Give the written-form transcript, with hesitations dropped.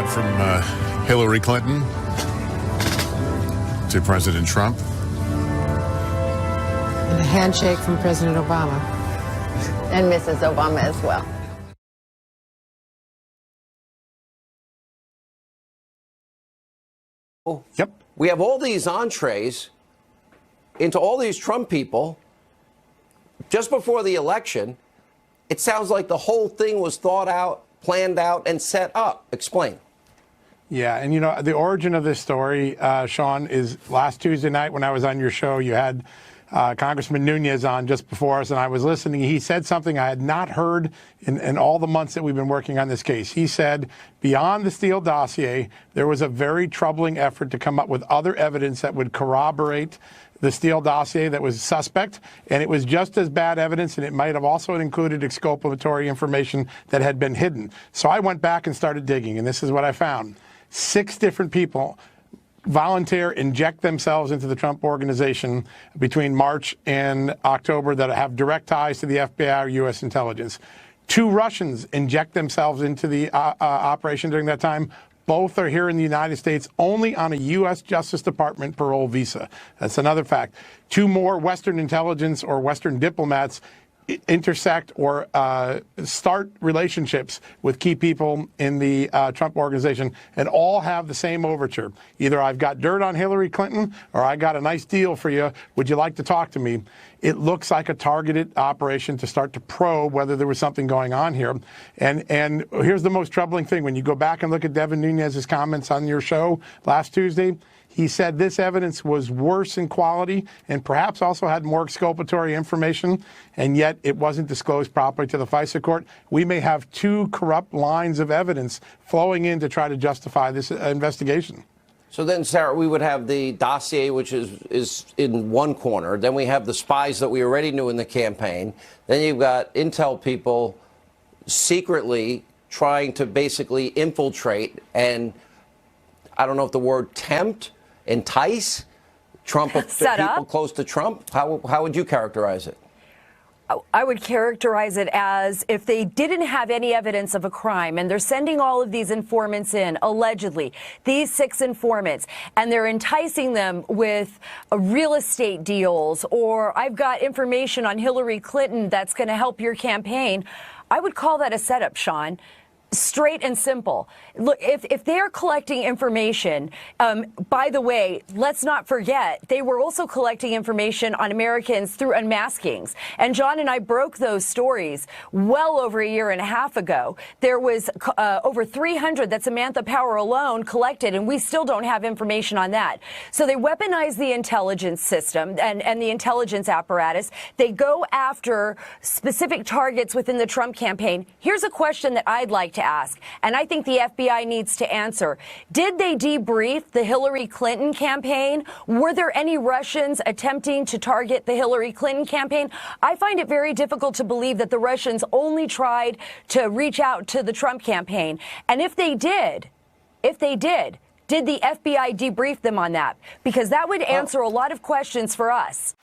from Hillary Clinton to President Trump. And a handshake from President Obama. And Mrs. Obama as well. Yep. We have all these entrees into all these Trump people just before the election. It sounds like the whole thing was thought out, planned out, and set up. Explain. Yeah, and you know, the origin of this story, Sean, is last Tuesday night when I was on your show, you had Congressman Nunes on just before us, and I was listening. He said something I had not heard in all the months that we've been working on this case. He said, beyond the Steele dossier, there was a very troubling effort to come up with other evidence that would corroborate the Steele dossier that was suspect, and it was just as bad evidence, and it might have also included exculpatory information that had been hidden. So I went back and started digging, and this is what I found. 6 different people inject themselves into the Trump organization between March and October that have direct ties to the FBI or U.S. intelligence. 2 Russians inject themselves into the operation during that time. Both are here in the United States only on a U.S. Justice Department parole visa. That's another fact. 2 more Western intelligence or Western diplomats intersect or start relationships with key people in the Trump organization, and all have the same overture. Either I've got dirt on Hillary Clinton, or I got a nice deal for you. Would you like to talk to me? It looks like a targeted operation to start to probe whether there was something going on here. And here's the most troubling thing. When you go back and look at Devin Nunes' comments on your show last Tuesday, he said this evidence was worse in quality and perhaps also had more exculpatory information, and yet it wasn't disclosed properly to the FISA court. We may have 2 corrupt lines of evidence flowing in to try to justify this investigation. So then, Sarah, we would have the dossier, which is in one corner. Then we have the spies that we already knew in the campaign. Then you've got intel people secretly trying to basically infiltrate and, I don't know if the word tempt, entice Trump, people close to Trump. How would you characterize it? I would characterize it as if they didn't have any evidence of a crime and they're sending all of these informants in, allegedly, these 6 informants, and they're enticing them with real estate deals, or I've got information on Hillary Clinton that's going to help your campaign. I would call that a setup, Sean. Straight and simple. Look, if they're collecting information, by the way, let's not forget, they were also collecting information on Americans through unmaskings. And John and I broke those stories well over a year and a half ago. There was over 300 that Samantha Power alone collected, and we still don't have information on that. So they weaponize the intelligence system and the intelligence apparatus. They go after specific targets within the Trump campaign. Here's a question that I'd like to ask, and I think the FBI needs to answer. Did they debrief the Hillary Clinton campaign? Were there any Russians attempting to target the Hillary Clinton campaign? I find it very difficult to believe that the Russians only tried to reach out to the Trump campaign. And if they did the FBI debrief them on that? Because that would answer a lot of questions for us.